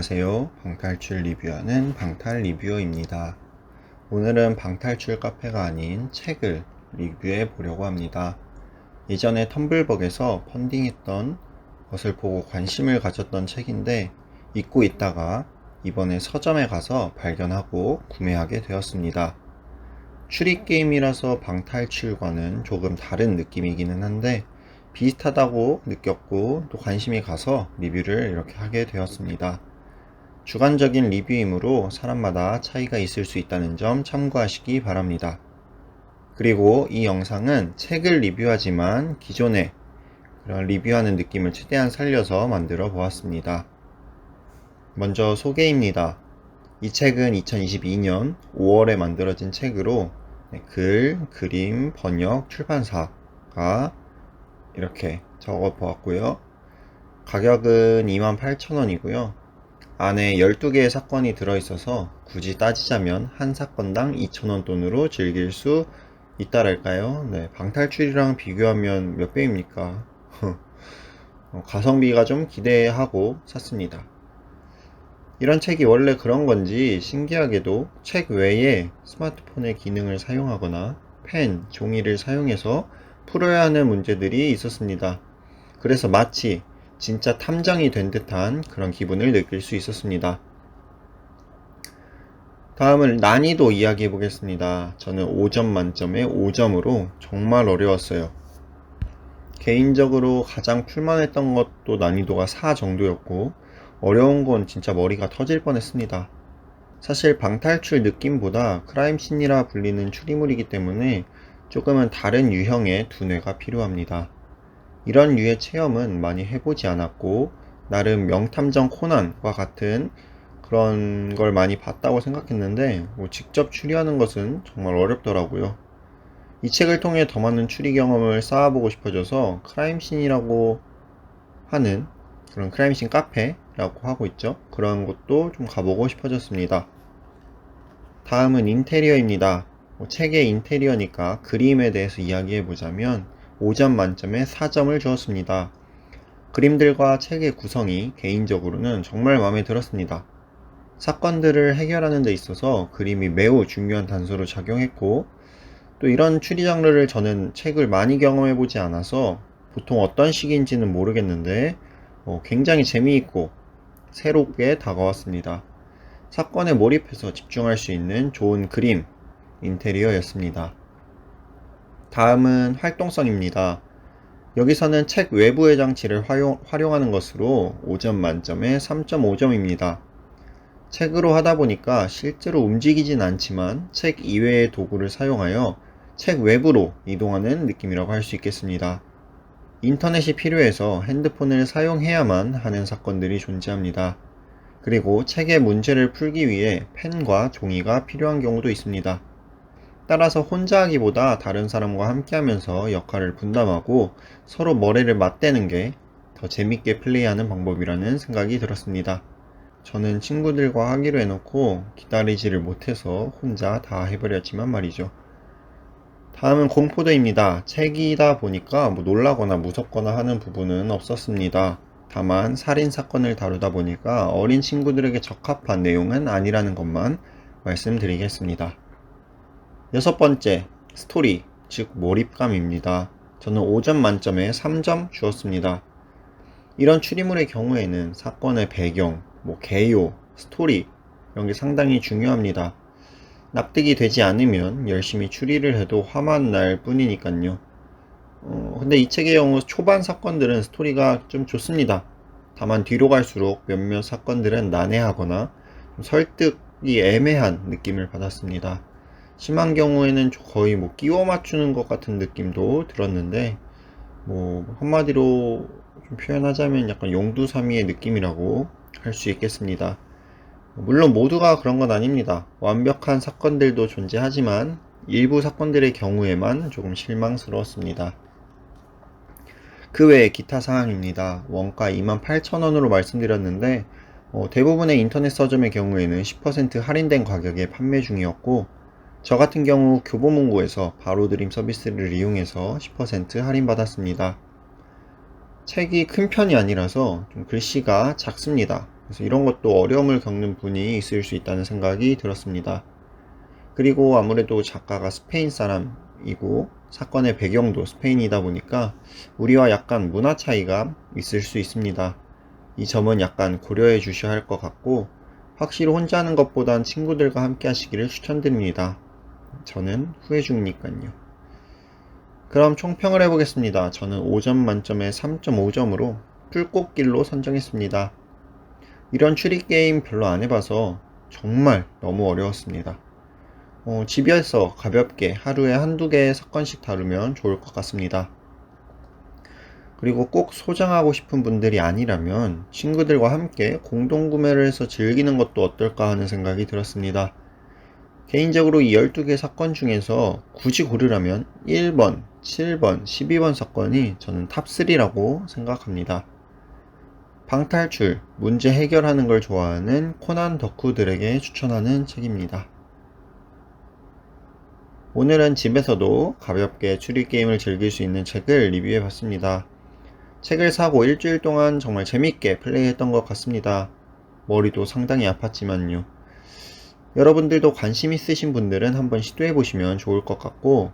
안녕하세요. 방탈출 리뷰하는 방탈리뷰어입니다. 오늘은 방탈출 카페가 아닌 책을 리뷰해 보려고 합니다. 예전에 텀블벅에서 펀딩했던 것을 보고 관심을 가졌던 책인데 잊고 있다가 이번에 서점에 가서 발견하고 구매하게 되었습니다. 추리게임이라서 방탈출과는 조금 다른 느낌이기는 한데 비슷하다고 느꼈고 또 관심이 가서 리뷰를 이렇게 하게 되었습니다. 주관적인 리뷰이므로 사람마다 차이가 있을 수 있다는 점 참고하시기 바랍니다. 그리고 이 영상은 책을 리뷰하지만 기존에 그런 리뷰하는 느낌을 최대한 살려서 만들어 보았습니다. 먼저 소개입니다. 이 책은 2022년 5월에 만들어진 책으로 글, 그림, 번역, 출판사가 이렇게 적어 보았고요. 가격은 28,000원이고요. 안에 12개의 사건이 들어있어서 굳이 따지자면 한 사건당 2,000원 돈으로 즐길 수 있다랄까요? 방탈출이랑 비교하면 몇 배입니까? 가성비가 좀 기대하고 샀습니다. 이런 책이 원래 그런 건지 신기하게도 책 외에 스마트폰의 기능을 사용하거나 펜, 종이를 사용해서 풀어야 하는 문제들이 있었습니다. 그래서 마치 진짜 탐정이 된 듯한 그런 기분을 느낄 수 있었습니다. 다음은 난이도 이야기해 보겠습니다. 저는 5점 만점에 5점으로 정말 어려웠어요. 개인적으로 가장 풀만했던 것도 난이도가 4 정도였고 어려운 건 진짜 머리가 터질 뻔했습니다. 사실 방탈출 느낌보다 크라임씬이라 불리는 추리물이기 때문에 조금은 다른 유형의 두뇌가 필요합니다. 이런 류의 체험은 많이 해보지 않았고 나름 명탐정 코난과 같은 그런 걸 많이 봤다고 생각했는데 직접 추리하는 것은 정말 어렵더라고요. 이 책을 통해 더 많은 추리 경험을 쌓아보고 싶어져서 크라임씬이라고 하는 그런 크라임씬 카페라고 하고 있죠. 그런 곳도 좀 가보고 싶어졌습니다. 다음은 인테리어입니다. 책의 인테리어니까 그림에 대해서 이야기해보자면 5점 만점에 4점을 주었습니다. 그림들과 책의 구성이 개인적으로는 정말 마음에 들었습니다. 사건들을 해결하는 데 있어서 그림이 매우 중요한 단서로 작용했고 또 이런 추리 장르를 저는 책을 많이 경험해보지 않아서 보통 어떤 식인지는 모르겠는데 굉장히 재미있고 새롭게 다가왔습니다. 사건에 몰입해서 집중할 수 있는 좋은 그림, 인테리어였습니다. 다음은 활동성입니다. 여기서는 책 외부의 장치를 활용하는 것으로 5점 만점에 3.5점입니다. 책으로 하다 보니까 실제로 움직이진 않지만 책 이외의 도구를 사용하여 책 외부로 이동하는 느낌이라고 할 수 있겠습니다. 인터넷이 필요해서 핸드폰을 사용해야만 하는 사건들이 존재합니다. 그리고 책의 문제를 풀기 위해 펜과 종이가 필요한 경우도 있습니다. 따라서 혼자 하기보다 다른 사람과 함께 하면서 역할을 분담하고 서로 머리를 맞대는 게 더 재밌게 플레이하는 방법이라는 생각이 들었습니다. 저는 친구들과 하기로 해놓고 기다리지를 못해서 혼자 다 해버렸지만 말이죠. 다음은 공포도입니다. 책이다 보니까 놀라거나 무섭거나 하는 부분은 없었습니다. 다만 살인사건을 다루다 보니까 어린 친구들에게 적합한 내용은 아니라는 것만 말씀드리겠습니다. 6번째, 스토리, 즉 몰입감입니다. 저는 5점 만점에 3점 주었습니다. 이런 추리물의 경우에는 사건의 배경, 개요, 스토리 이런 게 상당히 중요합니다. 납득이 되지 않으면 열심히 추리를 해도 화만 날 뿐이니까요. 근데 이 책의 경우 초반 사건들은 스토리가 좀 좋습니다. 다만 뒤로 갈수록 몇몇 사건들은 난해하거나 설득이 애매한 느낌을 받았습니다. 심한 경우에는 거의 끼워 맞추는 것 같은 느낌도 들었는데 한마디로 좀 표현하자면 약간 용두사미의 느낌이라고 할 수 있겠습니다. 물론 모두가 그런 건 아닙니다. 완벽한 사건들도 존재하지만 일부 사건들의 경우에만 조금 실망스러웠습니다. 그 외에 기타 사항입니다. 원가 28,000원으로 말씀드렸는데 대부분의 인터넷 서점의 경우에는 10% 할인된 가격에 판매 중이었고 저 같은 경우 교보문고에서 바로드림 서비스를 이용해서 10% 할인받았습니다. 책이 큰 편이 아니라서 좀 글씨가 작습니다. 그래서 이런 것도 어려움을 겪는 분이 있을 수 있다는 생각이 들었습니다. 그리고 아무래도 작가가 스페인 사람이고 사건의 배경도 스페인이다 보니까 우리와 약간 문화 차이가 있을 수 있습니다. 이 점은 약간 고려해 주셔야 할 것 같고, 확실히 혼자 하는 것보단 친구들과 함께 하시기를 추천드립니다. 저는 후회 중이니까요. 그럼 총평을 해보겠습니다. 저는 5점 만점에 3.5점으로 뿔꽃길로 선정했습니다. 이런 추리게임 별로 안 해봐서 정말 너무 어려웠습니다. 집에서 가볍게 하루에 한두 개 사건씩 다루면 좋을 것 같습니다. 그리고 꼭 소장하고 싶은 분들이 아니라면 친구들과 함께 공동구매를 해서 즐기는 것도 어떨까 하는 생각이 들었습니다. 개인적으로 이 12개 사건 중에서 굳이 고르라면 1번, 7번, 12번 사건이 저는 탑3라고 생각합니다. 방탈출, 문제 해결하는 걸 좋아하는 코난 덕후들에게 추천하는 책입니다. 오늘은 집에서도 가볍게 추리게임을 즐길 수 있는 책을 리뷰해 봤습니다. 책을 사고 일주일 동안 정말 재밌게 플레이했던 것 같습니다. 머리도 상당히 아팠지만요. 여러분들도 관심 있으신 분들은 한번 시도해 보시면 좋을 것 같고,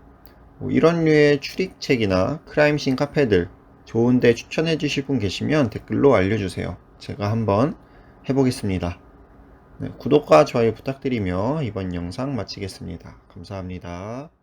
이런 류의 추리책이나 크라임씬 카페들 좋은데 추천해 주실 분 계시면 댓글로 알려주세요. 제가 한번 해보겠습니다. 네, 구독과 좋아요 부탁드리며 이번 영상 마치겠습니다. 감사합니다.